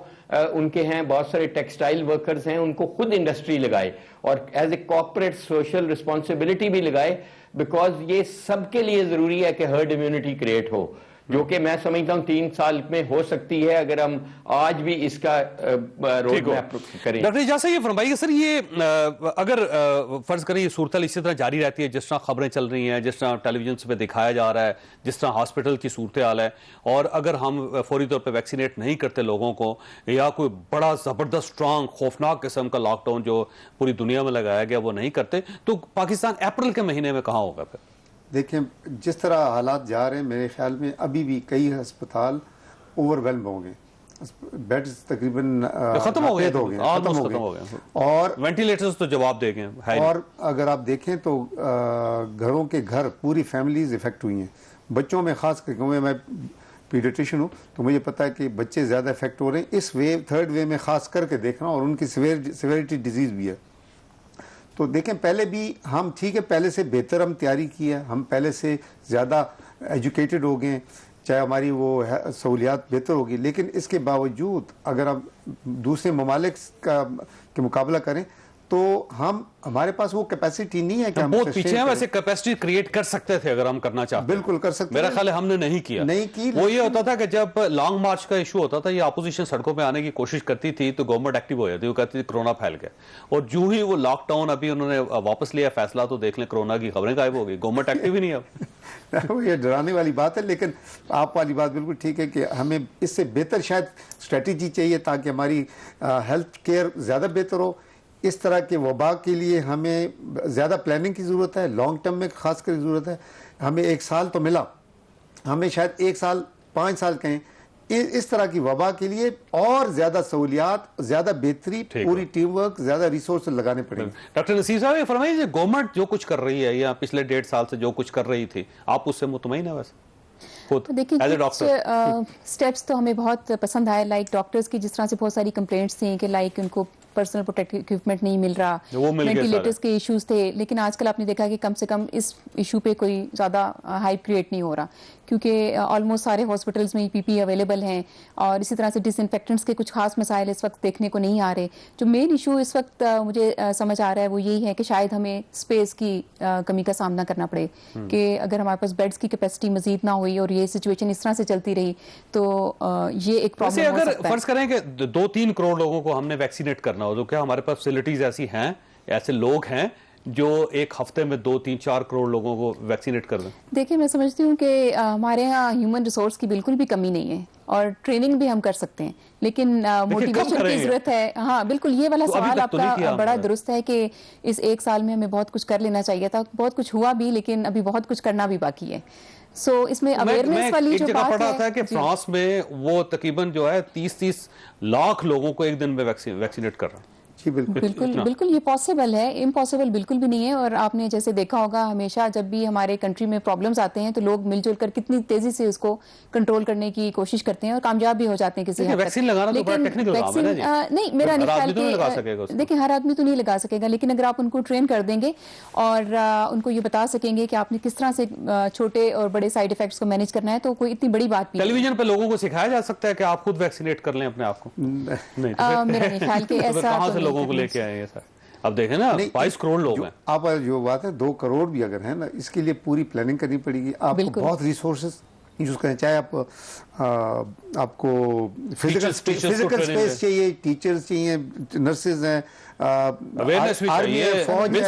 उनके हैं, बहुत सारे टेक्सटाइल वर्कर्स हैं, उनको खुद इंडस्ट्री लगाए और as a corporate social responsibility भी लगाए, बिकॉज ये सबके लिए जरूरी है कि हर्ड इम्यूनिटी क्रिएट हो, जो कि मैं समझता हूं 3 साल में हो सकती है अगर हम आज भी इसका रोड मैप करें। डॉक्टर जैसा ये फरमाइए सर, ये अगर फर्ज करें ये सूरत इसी तरह जारी रहती है, जिस तरह खबरें चल रही हैं, जिस तरह टेलीविजन पे दिखाया जा रहा है, जिस तरह हॉस्पिटल की सूरत हाल है, और अगर हम फौरी तौर पे वैक्सीनेट नहीं करते लोगों को, या कोई बड़ा जबरदस्त स्ट्रांग खौफनाक किस्म का लॉकडाउन जो पूरी दुनिया में लगाया गया वो नहीं करते, तो पाकिस्तान अप्रैल के महीने में कहाँ होगा फिर? देखें, जिस तरह हालात जा रहे हैं, मेरे ख्याल में अभी भी कई अस्पताल ओवरवेल्म होंगे, बेड्स तकरीबन खत्म हो गए और वेंटिलेटर्स तो जवाब दे गए। और अगर आप देखें तो घरों के घर पूरी फैमिलीज इफेक्ट हुई हैं। बच्चों में खास करके, मैं पीडियाट्रिशियन हूँ तो मुझे पता है कि बच्चे ज़्यादा इफेक्ट हो रहे हैं इस वेव, थर्ड वेव में खास करके देख रहा हूँ, और उनकी सिवियरिटी डिजीज़ भी है। तो देखें, पहले भी हम ठीक है, पहले से बेहतर हम तैयारी की है, हम पहले से ज़्यादा एजुकेटेड हो गए, चाहे हमारी वो सहूलियात बेहतर होगी, लेकिन इसके बावजूद अगर हम दूसरे ममालिक के मुकाबला करें तो हमारे पास वो कैपेसिटी नहीं है कि हम बहुत पीछे हैं। वैसे कैपेसिटी क्रिएट कर सकते थे अगर हम करना चाहते। बिल्कुल कर सकते। मेरा ख्याल है हमने नहीं किया। वो ये होता था कि जब लॉन्ग मार्च का इशू होता था, ये अपोजिशन सड़कों पे आने की कोशिश करती थी तो गवर्नमेंट एक्टिव हो जाती, वो कहती थी कोरोना फैल गया, और जो ही वो लॉकडाउन अभी उन्होंने वापस लिया फैसला, तो देख लें कोरोना की खबरें गायब हो गई, गवर्नमेंट एक्टिव ही नहीं है। वो ये डराने वाली बात है, लेकिन आप वाली बात बिल्कुल ठीक है कि हमें इससे बेहतर शायद स्ट्रेटजी चाहिए ताकि हमारी हेल्थ केयर ज़्यादा बेहतर हो। इस तरह के वबा के लिए हमें ज़्यादा प्लानिंग की ज़रूरत है, लॉन्ग टर्म में खास कर ज़रूरत है। हमें 1 साल तो मिला, हमें शायद 1 साल 5 साल कहें इस तरह की वबा के लिए और ज़्यादा सहूलियात, ज़्यादा बेहतरी, पूरी टीम वर्क, ज़्यादा रिसोर्स लगाने पड़ेंगे। डॉक्टर नसीर साहब ये फरमाइए, गवर्नमेंट जो कुछ कर रही है या पिछले 1.5 साल से जो कुछ कर रही थी, आप उससे मुतमईन है वैसे? तो देखिए कुछ स्टेप्स तो हमें बहुत पसंद आए, लाइक डॉक्टर्स की जिस तरह से बहुत सारी कंप्लेंट्स थी कि लाइक उनको पर्सनल प्रोटेक्टिव इक्विपमेंट नहीं मिल रहा, वेंटिलेटर्स के इश्यूज थे, लेकिन आजकल आपने देखा कि कम से कम इस इशू पे कोई ज़्यादा हाइप क्रिएट नहीं हो रहा, क्योंकि ऑलमोस्ट सारे हॉस्पिटल्स में पीपी अवेलेबल हैं और इसी तरह से डिसइंफेक्टेंट्स के कुछ खास मसाइल इस वक्त देखने को नहीं आ रहे। जो मेन इशू इस वक्त मुझे समझ आ रहा है वो यही है कि शायद हमें स्पेस की कमी का सामना करना पड़े, कि अगर हमारे पास बेड्स की कैपेसिटी मजीद ना हुई और ये सिचुएशन इस तरह से चलती रही तो ये एक प्रॉब्लम हो सकता है। अगर फर्ज करें कि 2-3 करोड़ लोगों को हमने वैक्सीनेट करना हो, तो क्या हमारे पास फैसिलिटीज ऐसी हैं, ऐसे लोग हैं जो एक हफ्ते में 2-3-4 करोड़ लोगों को वैक्सीनेट कर दें? देखिए मैं समझती हूँ कि हमारे यहाँ ह्यूमन रिसोर्स की बिल्कुल भी कमी नहीं है और ट्रेनिंग भी हम कर सकते हैं, लेकिन मोटिवेशन की जरूरत है। हाँ बिल्कुल, ये वाला सवाल आपका बड़ा दुरुस्त है कि इस 1 साल में हमें बहुत कुछ कर लेना चाहिए था, बहुत कुछ हुआ भी, लेकिन अभी बहुत कुछ करना भी बाकी है। सो इसमें अवेयरनेस वाली जो बात पढ़ा था कि फ्रांस में वो तकरीबन जो है 30-30 लाख लोगों को एक दिन में वैक्सीनेट कर रहा है। बिल्कुल ये पॉसिबल है, इम्पॉसिबल बिल्कुल भी नहीं है। और आपने जैसे देखा होगा हमेशा जब भी हमारे कंट्री में प्रॉब्लम्स आते हैं तो लोग मिलजुल कर कितनी तेजी से उसको कंट्रोल करने की कोशिश करते हैं और कामयाब भी हो जाते हैं किसी हद तक। वैक्सीन लगाना तो बड़ा टेक्निकल काम है ना जी। नहीं, मेरा नहीं ख्याल कि देखिए हर आदमी तो नहीं लगा सकेगा, लेकिन अगर आप उनको ट्रेन कर देंगे और उनको ये बता सकेंगे कि आपने किस तरह से छोटे और बड़े साइड इफेक्ट्स को मैनेज करना है, तो कोई इतनी बड़ी बात नहीं। टेलीविजन पे लोगों को सिखाया जा सकता है कि आप खुद वैक्सीनेट कर लें अपने आप को? नहीं, मेरा नहीं ख्याल कि ऐसा कहां से लोगों को लेके आए? अब देखें ना 22 करोड़ लोग हैं। आप जो बात है 2 करोड़ भी अगर है ना, इसके लिए पूरी प्लानिंग करनी पड़ेगी। आपको बहुत रिसोर्सेज यूज करें, चाहे आपको फिजिकल स्पेस चाहिए, टीचर्स चाहिए, नर्सेज हैं, आर्मी है, फौज है,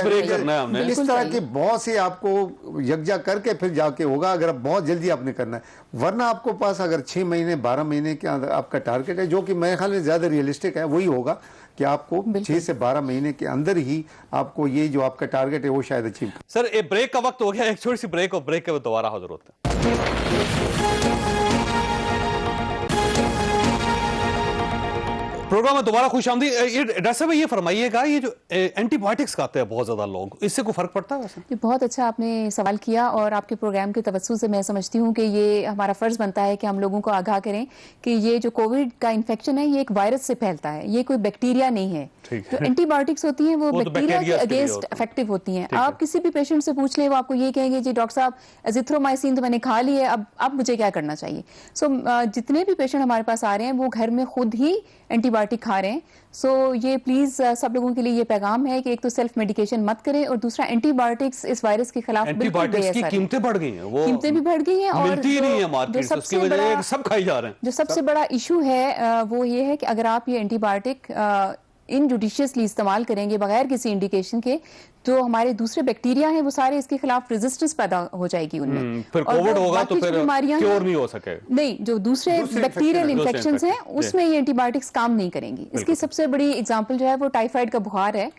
इस तरह के बहुत से आपको यकजा करके फिर जाके होगा, अगर आप बहुत जल्दी आपने करना है। वरना आपको पास अगर 6 महीने 12 महीने के अंदर आपका टारगेट है, जो कि मेरे ख्याल में ज्यादा रियलिस्टिक है, वही होगा कि आपको 6 से 12 महीने के अंदर ही आपको ये जो आपका टारगेट है वो शायद अचीव। सर एक ब्रेक का वक्त हो गया, एक छोटी सी ब्रेक, और ब्रेक के बाद दोबारा हाजिर होते हैं। प्रोग्राम में दोबारा खुशामदीद। डॉक्टर साहब ये फरमाइएगा, ये जो एंटीबायोटिक्स खाते हैं बहुत ज्यादा लोग, इससे कोई फर्क पड़ता है वैसे? ये बहुत अच्छा आपने सवाल किया और आपके प्रोग्राम के तवज्जो से मैं समझती हूँ कि ये हमारा फर्ज बनता है कि हम लोगों को आगाह करें कि ये जो कोविड का इन्फेक्शन है ये एक वायरस से फैलता है, ये कोई बैक्टीरिया नहीं है। जो एंटीबायोटिक्स होती हैं वो बैक्टीरिया के अगेंस्ट इफेक्टिव होती हैं। आप किसी भी पेशेंट से पूछ लें, वो आपको ये कहेंगे जी डॉक्टर साहब एजिथ्रोमाइसिन तो मैंने खा ली है, अब मुझे क्या करना चाहिए। सो जितने भी पेशेंट हमारे पास आ रहे हैं वो घर में खुद ही एंटीबायोटिक खा रहे हैं। सो ये प्लीज सब लोगों के लिए ये पैगाम है कि एक तो सेल्फ मेडिकेशन मत करें, और दूसरा एंटीबायोटिक्स इस वायरस के खिलाफ एंटीबायोटिक्स की कीमतें बढ़ गई हैं, वो कीमतें भी बढ़ गई हैं और मिलती नहीं है मार्केट से, उसकी वजह से सब खाई जा रहे हैं। जो सबसे बड़ा इशू है वो ये है कि अगर आप ये एंटीबायोटिक इनजुडिशियसली इस्तेमाल करेंगे बगैर किसी इंडिकेशन के, जो हमारे दूसरे बैक्टीरिया हैं वो सारे इसके खिलाफ रेजिस्टेंस पैदा हो जाएगी उनमें, फिर कोविड होगा तो फिर क्योर नहीं हो सकेगा। नहीं, जो दूसरे बैक्टीरियल इन्फेक्शंस हैं उसमें ये एंटीबायोटिक्स काम नहीं करेंगी। इसकी सबसे बड़ी एग्जांपल जो है वो टाइफाइड का बुखार है,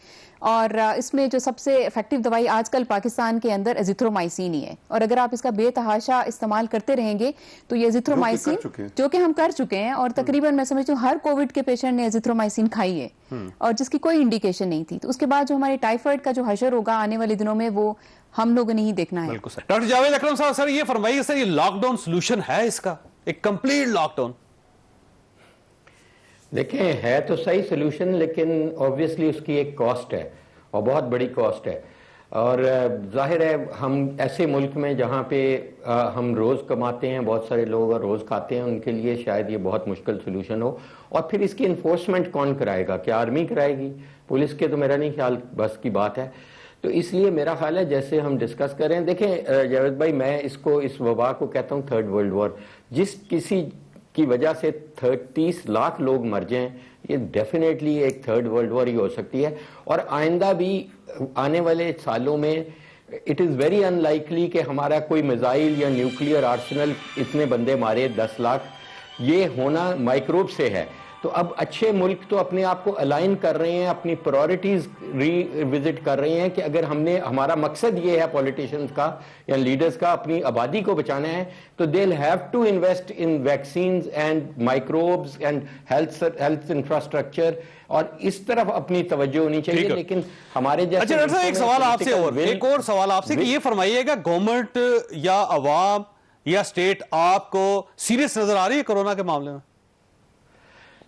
और इसमें जो सबसे इफेक्टिव दवाई आजकल पाकिस्तान के अंदर एजिथ्रोमाइसिन ही है। और अगर आप इसका बेतहाशा इस्तेमाल करते रहेंगे तो ये एजिथ्रोमाइसिन जो कि हम कर चुके हैं, और तकरीबन मैं समझती हूँ हर कोविड के पेशेंट ने एजिथ्रोमाइसिन खाई है और जिसकी कोई इंडिकेशन नहीं थी। तो उसके बाद जो हमारे टाइफाइड का जो हशर होगा आने वाले दिनों में वो हम लोगों ने ही देखना है। डॉक्टर जावेद अकरम साहब, सर ये फरमाइए सर, ये लॉकडाउन सोल्यूशन है इसका, एक कंप्लीट लॉकडाउन? देखें है तो सही सोल्यूशन, लेकिन ऑब्वियसली उसकी एक कॉस्ट है और बहुत बड़ी कॉस्ट है। और जाहिर है हम ऐसे मुल्क में जहाँ पे हम रोज़ कमाते हैं, बहुत सारे लोग और रोज़ खाते हैं, उनके लिए शायद ये बहुत मुश्किल सोल्यूशन हो। और फिर इसकी इन्फोर्समेंट कौन कराएगा? क्या आर्मी कराएगी? पुलिस के तो मेरा नहीं ख्याल बस की बात है। तो इसलिए मेरा ख्याल है जैसे हम डिस्कस करें, देखें जावेद भाई, मैं इसको इस वबा को कहता हूँ 3rd वर्ल्ड वॉर। जिस किसी की वजह से 30 लाख लोग मर जाएं, ये डेफिनेटली एक 3rd वर्ल्ड वॉर ही हो सकती है। और आइंदा भी आने वाले सालों में इट इज़ वेरी अनलाइकली कि हमारा कोई मिसाइल या न्यूक्लियर आर्सेनल इतने बंदे मारे 10 लाख, ये होना माइक्रोब से है। तो अब अच्छे मुल्क तो अपने आप को अलाइन कर रहे हैं, अपनी प्रायोरिटीज रिविजिट कर रहे हैं कि अगर हमने, हमारा मकसद ये है पॉलिटिशियंस का या लीडर्स का, अपनी आबादी को बचाना है, तो they will have to invest in vaccines and microbes and health infrastructure, और इस तरफ अपनी तवज्जो होनी चाहिए। लेकिन हमारे जैसे, अच्छा डॉक्टर साहब, एक सवाल आपसे और, एक और सवाल आपसे कि ये फरमाइएगा, गवर्नमेंट या अवाम या स्टेट आपको सीरियस नजर आ रही है कोरोना के मामले में?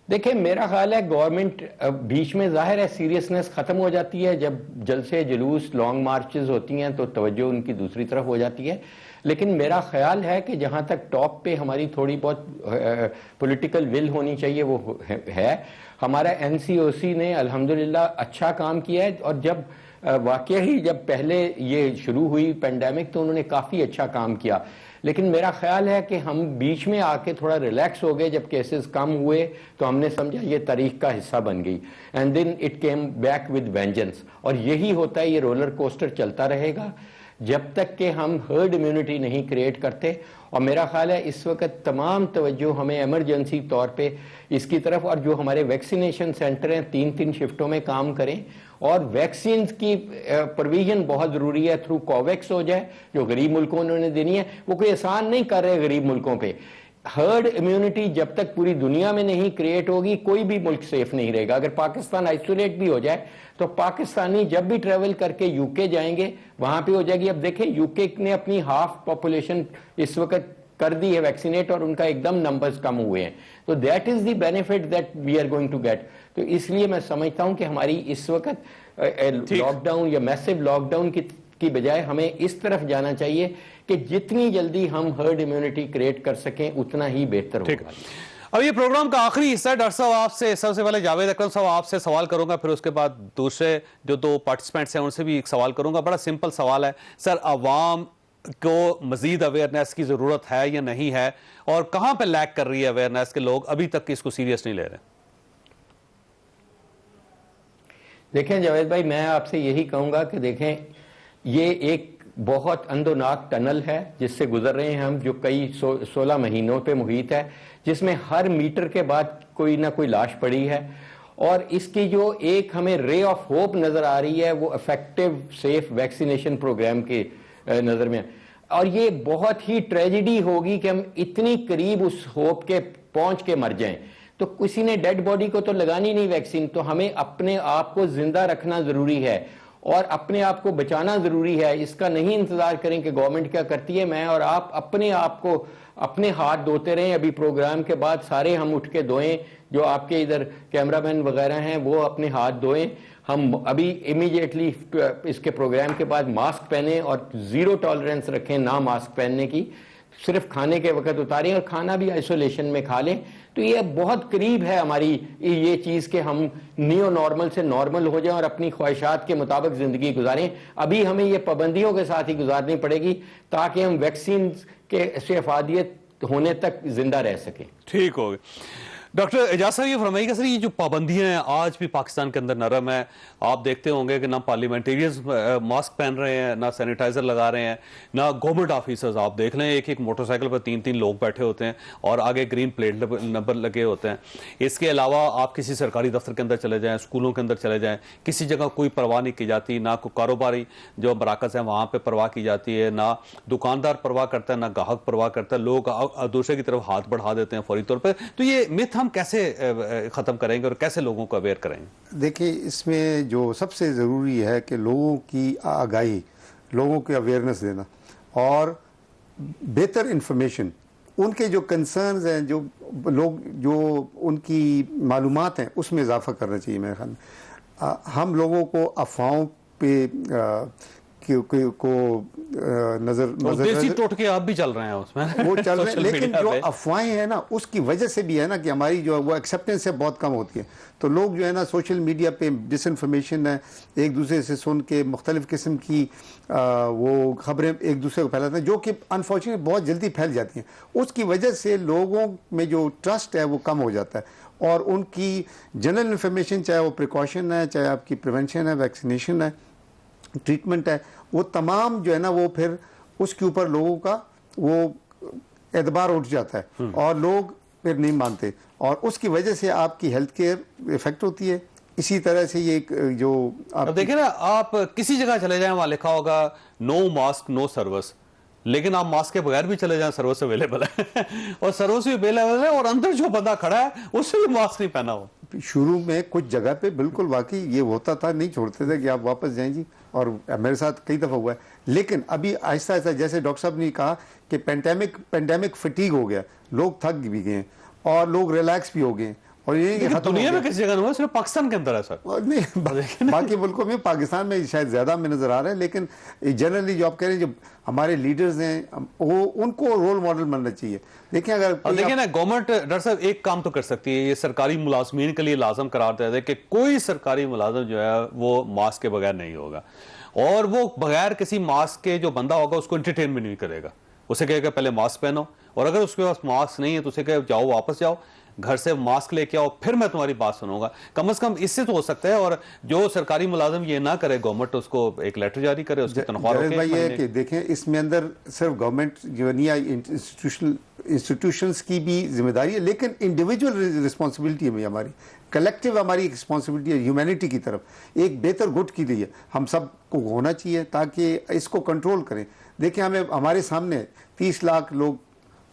देखिए, मेरा ख्याल है गवर्नमेंट बीच में, जाहिर है सीरियसनेस खत्म हो जाती है जब जलसे जुलूस लॉन्ग मार्चेस होती हैं, तो तवज्जो उनकी दूसरी तरफ हो जाती है। लेकिन मेरा ख्याल है कि जहां तक टॉप पे हमारी थोड़ी बहुत पॉलिटिकल विल होनी चाहिए वो है। हमारा एनसीओसी ने अल्हम्दुलिल्लाह अच्छा काम किया है, और जब वाकई ही जब पहले ये शुरू हुई पेंडेमिक तो उन्होंने काफ़ी अच्छा काम किया। लेकिन मेरा ख्याल है कि हम बीच में आके थोड़ा रिलैक्स हो गए, जब केसेस कम हुए तो हमने समझा ये तारीख का हिस्सा बन गई, and then it came back with vengeance. और यही होता है, ये रोलर कोस्टर चलता रहेगा जब तक कि हम हर्ड इम्यूनिटी नहीं क्रिएट करते। और मेरा ख्याल है इस वक्त तमाम तवज्जो हमें एमरजेंसी तौर पे इसकी तरफ, और जो हमारे वैक्सीनेशन सेंटर हैं 3-3 शिफ्टों में काम करें, और वैक्सीन की प्रोविजन बहुत ज़रूरी है, थ्रू कोवैक्स हो जाए, जो गरीब मुल्कों ने देनी है, वो कोई आसान नहीं कर रहे गरीब मुल्कों पे। हर्ड इम्यूनिटी जब तक पूरी दुनिया में नहीं क्रिएट होगी, कोई भी मुल्क सेफ नहीं रहेगा। अगर पाकिस्तान आइसोलेट भी हो जाए तो पाकिस्तानी जब भी ट्रेवल करके यूके जाएंगे वहां पे हो जाएगी। अब देखें, यूके ने अपनी हाफ पॉपुलेशन इस वक्त कर दी है वैक्सीनेट, और उनका एकदम नंबर्स कम हुए हैं। तो that is the benefit that we are going to get. तो इसलिए मैं समझता हूं कि हमारी इस वक्त लॉकडाउन या मैसिव लॉकडाउन की बजाय हमें इस तरफ जाना चाहिए कि जितनी जल्दी हम हर्ड इम्यूनिटी क्रिएट कर सकें उतना ही बेहतर होगा। अब ये प्रोग्राम का आखिरी हिस्सा है। डॉक्टर साहब, आपसे सबसे पहले जावेद अकरम साहब आपसे सवाल करूंगा, फिर उसके बाद दूसरे जो 2 पार्टिसिपेंट्स हैं उनसे भी एक सवाल करूंगा। बड़ा सिंपल सवाल है सर, अवाम को मजीद अवेयरनेस की जरूरत है या नहीं है, और कहां पे लैक कर रही है अवेयरनेस के लोग अभी तक इसको सीरियस नहीं ले रहे? देखें जावेद भाई, मैं आपसे यही कहूंगा कि देखें, ये एक बहुत अंदोनाक टनल है जिससे गुजर रहे हैं हम, जो कई 16 महीनों पे मुहित है, जिसमें हर मीटर के बाद कोई ना कोई लाश पड़ी है। और इसकी जो एक हमें रे ऑफ होप नजर आ रही है वो इफेक्टिव सेफ वैक्सीनेशन प्रोग्राम के नजर में। और ये बहुत ही ट्रेजिडी होगी कि हम इतनी करीब उस होप के पहुंच के मर जाएं। तो किसी ने डेड बॉडी को तो लगानी नहीं वैक्सीन, तो हमें अपने आप को जिंदा रखना जरूरी है और अपने आप को बचाना जरूरी है। इसका नहीं इंतजार करें कि गवर्नमेंट क्या करती है। मैं और आप अपने आप को अपने हाथ धोते रहें। अभी प्रोग्राम के बाद सारे हम उठ के धोएं, जो आपके इधर कैमरामैन वगैरह हैं वो अपने हाथ धोएं। हम अभी इमीडिएटली इसके प्रोग्राम के बाद मास्क पहने और 0 टॉलरेंस रखें ना मास्क पहनने की, सिर्फ खाने के वक्त उतारें और खाना भी आइसोलेशन में खा लें। तो ये बहुत करीब है हमारी ये चीज़ कि हम नियो नॉर्मल से नॉर्मल हो जाएं और अपनी ख्वाहिशात के मुताबिक ज़िंदगी गुजारें। अभी हमें ये पाबंदियों के साथ ही गुजारनी पड़ेगी ताकि हम वैक्सीन के से अफादियत होने तक जिंदा रह सकें। ठीक हो गया। डॉक्टर एजाज साहब, ये फरमाइएगा सर, ये जो पाबंदियां हैं आज भी पाकिस्तान के अंदर नरम है। आप देखते होंगे कि ना पार्लियामेंटेरियंस मास्क पहन रहे हैं, ना सैनिटाइजर लगा रहे हैं, ना गवर्नमेंट ऑफिसर्स। आप देख लें एक एक मोटरसाइकिल पर 3-3 लोग बैठे होते हैं और आगे ग्रीन प्लेट नंबर लगे होते हैं। इसके अलावा आप किसी सरकारी दफ्तर के अंदर चले जाएं, स्कूलों के अंदर चले जाएं, किसी जगह कोई परवाह नहीं की जाती। ना कोई कारोबारी जो मराकज है वहां पर परवाह की जाती है, ना दुकानदार परवाह करता है, ना ग्राहक परवाह करता है। लोग दूसरे की तरफ हाथ बढ़ा देते हैं फौरी तौर पर। तो ये मिथ हम कैसे खत्म करेंगे और कैसे लोगों को अवेयर करेंगे? देखिए, इसमें जो सबसे ज़रूरी है कि लोगों की आगाही, लोगों की अवेयरनेस देना और बेहतर इंफॉर्मेशन, उनके जो कंसर्न्स हैं, जो लोग जो उनकी मालूमात हैं उसमें इजाफा करना चाहिए। मेरे ख्याल में हम लोगों को अफवाहों पे को नजर देसी टोटके आप भी चल रहे हैं उसमें वो चल रहे हैं, लेकिन जो अफवाहें हैं ना उसकी वजह से भी है ना कि हमारी जो वो एक्सेप्टेंस है बहुत कम होती है। तो लोग जो है ना सोशल मीडिया पे डिसइंफॉर्मेशन है, एक दूसरे से सुन के मुख्तलिफ किस्म की वो खबरें एक दूसरे को फैलाते हैं, जो कि अनफॉर्चुनेटली बहुत जल्दी फैल जाती हैं। उसकी वजह से लोगों में जो ट्रस्ट है वो कम हो जाता है और उनकी जनरल इन्फॉर्मेशन, चाहे वो प्रिकॉशन है, चाहे आपकी प्रिवेंशन है, वैक्सीनेशन है, ट्रीटमेंट है, वो तमाम जो है ना वो फिर उसके ऊपर लोगों का वो एतबार उठ जाता है और लोग फिर नहीं मानते और उसकी वजह से आपकी हेल्थ केयर इफेक्ट होती है। इसी तरह से ये जो अब देखिए ना, आप किसी जगह चले जाएं वहां लिखा होगा नो मास्क नो सर्विस, लेकिन आप मास्क के बगैर भी चले जाएं सर्विस अवेलेबल है और सर्विस भी अवेलेबल है और अंदर जो बंदा खड़ा है उससे भी मास्क नहीं पहना हो। शुरू में कुछ जगह पे बिल्कुल वाकई ये होता था, नहीं छोड़ते थे कि आप वापस जाएं जी, और मेरे साथ कई दफ़ा हुआ है। लेकिन अभी आहिस्ता आहिस्ता जैसे डॉक्टर साहब ने कहा कि पेंडेमिक फटीग हो गया, लोग थक भी गए और लोग रिलैक्स भी हो गए और ये दुनिया में किसी जगह नहीं हुआ, सिर्फ पाकिस्तान के अंदर है सर। नहीं, बाकी मुल्कों में, पाकिस्तान में शायद ज्यादा में नजर आ रहा है, लेकिन जनरली जो आप कह रहे हैं जो हमारे लीडर्स हैं वो उनको रोल मॉडल बनना चाहिए। देखिए अगर देखिए ना, गवर्नमेंट डॉक्टर साहब एक काम तो कर सकती है, ये सरकारी मुलाजमीन के लिए लाजम करार दे दे कि कोई सरकारी मुलाजिम जो है वो मास्क के बगैर नहीं होगा और वो बगैर किसी मास्क के जो बंदा होगा उसको एंटरटेन भी नहीं करेगा। उसे कहेगा पहले मास्क पहनो और अगर उसके पास मास्क नहीं है तो उसे कहे जाओ वापस जाओ घर से मास्क लेके आओ, फिर मैं तुम्हारी बात सुनूंगा। कम से कम इससे तो हो सकता है। और जो सरकारी मुलाजिम ये ना करे, गवर्नमेंट उसको एक लेटर जारी करे, उसकी तनख्वाह रोके। भाई ये कि देखें इसमें अंदर सिर्फ गवर्नमेंट जो नहीं आई, इंस्टीट्यूशंस की भी जिम्मेदारी है, लेकिन इंडिविजुअल रिस्पॉन्सिबिलिटी है हमारी, कलेक्टिव हमारी रिस्पॉन्सिबिलिटी है ह्यूमैनिटी की तरफ, एक बेहतर गुड के लिए हम सब को होना चाहिए ताकि इसको कंट्रोल करें। देखिए हमें हमारे सामने 30 लाख लोग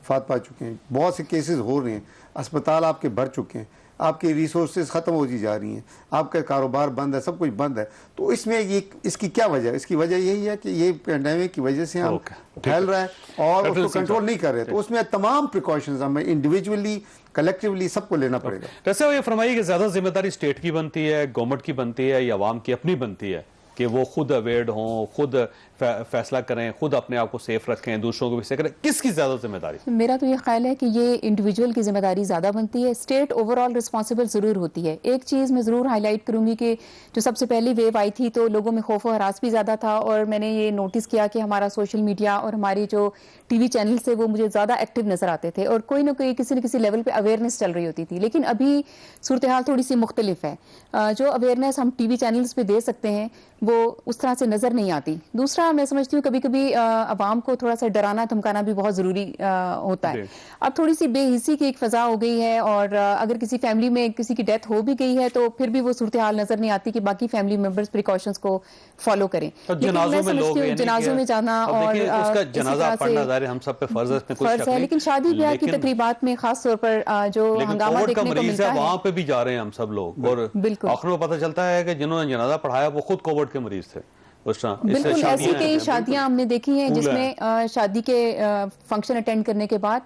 वफात पा चुके हैं, बहुत से केसेस हो रहे हैं, अस्पताल आपके भर चुके हैं, आपके रिसोर्सेज ख़त्म होती जा रही हैं, आपका कारोबार बंद है, सब कुछ बंद है। तो इसमें ये इसकी क्या वजह है? इसकी वजह यही है कि ये पैंडेमिक की वजह से हम फैल रहा है और उसको कंट्रोल नहीं कर रहे। तो उसमें तमाम प्रिकॉशंस हमें इंडिविजुअली कलेक्टिवली सबको लेना पड़ेगा। वैसे ये फरमाइए कि ज़्यादा जिम्मेदारी स्टेट की बनती है, गवर्नमेंट की बनती है या आवाम की अपनी बनती है कि वो खुद अवेयर हों, खुद फैसला करें, खुद अपने आप को सेफ रखें, दूसरों को भी सेफ करें? किसकी ज्यादा जिम्मेदारी? मेरा तो ये ख्याल है कि ये इंडिविजुअल की जिम्मेदारी ज्यादा बनती है, स्टेट ओवरऑल रिस्पॉन्सिबल जरूर होती है। एक चीज मैं जरूर हाईलाइट करूंगी कि जो सबसे पहली वेव आई थी तो लोगों में खौफ और हरास भी ज्यादा था और मैंने ये नोटिस किया कि हमारा सोशल मीडिया और हमारी जो टीवी चैनल से वो मुझे ज्यादा एक्टिव नजर आते थे और कोई ना कोई किसी न किसी लेवल पे अवेयरनेस चल रही होती थी। लेकिन अभी सूरत हाल थोड़ी सी मुख्तलिफ है। जो अवेयरनेस हम टीवी चैनल्स पे दे सकते हैं वो उस तरह से नजर नहीं आती। दूसरा मैं समझती हूँ कभी कभी अवाम को थोड़ा सा डराना धमकाना भी बहुत जरूरी होता है। अब थोड़ी सी बेहिसी की एक फजा हो गई है और अगर किसी फैमिली में किसी की डेथ हो भी गई है तो फिर भी वो सूरत हाल नजर नहीं आती कि बाकी फैमिली मेंबर्स प्रिकॉशंस को फॉलो करें। जनाजों में जाना और जनाजा पढ़ना हम सब पे फर्ज है, लेकिन शादी ब्याह की तकरीबात में खास तौर पर जो हंगामा देखने को मिलता है वहां पे भी जा रहे हैं हम सब लोग और आखिर में पता चलता है कि जिन्होंने जनाजा पढ़ाया वो खुद कोविड के मरीज थे। बिल्कुल ऐसी कई शादियां हमने देखी हैं जिसमें शादी के फंक्शन अटेंड करने के बाद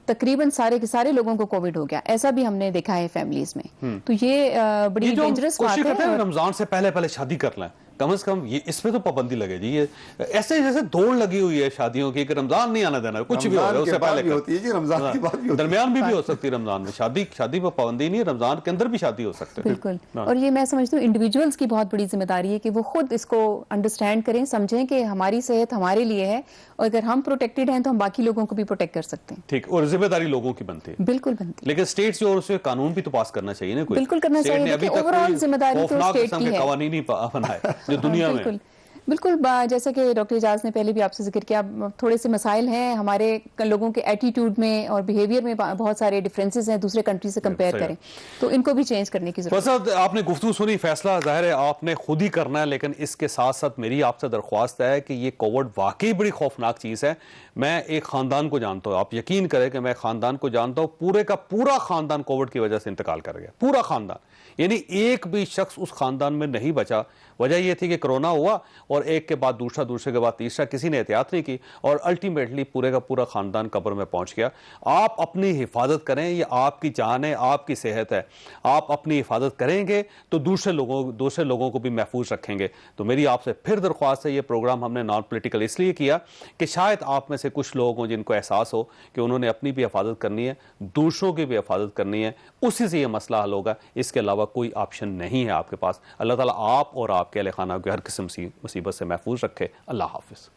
तकरीबन सारे के सारे लोगों को कोविड हो गया। ऐसा भी हमने देखा है फैमिलीज में। तो ये बड़ी डेंजरस बात है। रमजान से पहले शादी कर लें, कम से कम ये इसमें तो पाबंदी लगे जी। ये ऐसे जैसे दौड़ लगी हुई है शादियों की कि रमजान नहीं आना देना, कुछ भी हो रहा है उससे पहले होती है जी, रमजान की बात भी दरमियान भी हो सकती है। रमजान में शादी पर पाबंदी नहीं है, रमजान के अंदर भी शादी हो सकती है। बिल्कुल। और ये मैं समझती हूँ इंडिविजुअल्स की बहुत बड़ी जिम्मेदारी है कि वो खुद इसको अंडरस्टैंड करें, समझें कि हमारी सेहत हमारे लिए है और अगर हम प्रोटेक्टेड हैं तो हम बाकी लोगों को भी प्रोटेक्ट कर सकते हैं। ठीक, और जिम्मेदारी लोगों की बनती है। बिल्कुल बनती है। लेकिन स्टेट्स जो उसे कानून भी तो पास करना चाहिए ना, कोई बिल्कुल करना चाहिए। अभी तक ओवरऑल जिम्मेदारी तो स्टेट की है। कानून नहीं बनाए जो दुनिया में। बिल्कुल जैसा कि डॉक्टर इजाज ने पहले भी आपसे जिक्र किया, थोड़े से मसाइल हैं हमारे लोगों के एटीट्यूड में और बिहेवियर में, बहुत सारे डिफरेंसेस हैं दूसरे कंट्री से कंपेयर करें तो इनको भी चेंज करने की जरूरत है। आपने गुफ्तगू सुनी, फैसला जाहिर है आपने खुद ही करना है, लेकिन इसके साथ साथ मेरी आपसे दरख्वास्त है कि ये कोविड वाकई बड़ी खौफनाक चीज़ है। मैं एक खानदान को जानता हूँ, आप यकीन करें कि मैं खानदान को जानता हूँ, पूरे का पूरा खानदान कोविड की वजह से इंतकाल कर गया, पूरा खानदान, यानी एक भी शख्स उस खानदान में नहीं बचा। वजह यह थी कि कोरोना हुआ और एक के बाद दूसरा, दूसरे के बाद तीसरा, किसी ने एहतियात नहीं की और अल्टीमेटली पूरे का पूरा खानदान कब्र में पहुंच गया। आप अपनी हिफाजत करें, ये आपकी जान है, आपकी सेहत है। आप अपनी हिफाजत करेंगे तो दूसरे लोगों को भी महफूज रखेंगे। तो मेरी आपसे फिर दरख्वास्त है, ये प्रोग्राम हमने नॉन पॉलिटिकल इसलिए किया कि शायद आप में से कुछ लोग हों जिनको एहसास हो कि उन्होंने अपनी भी हिफाजत करनी है, दूसरों की भी हिफाजत करनी है, उसी से ये मसला हल होगा। इसके अलावा कोई ऑप्शन नहीं है आपके पास। अल्लाह ताला आप और आपके अहले खाना को हर किस्म की मुसीबत से महफूज रखे। अल्लाह हाफिज़।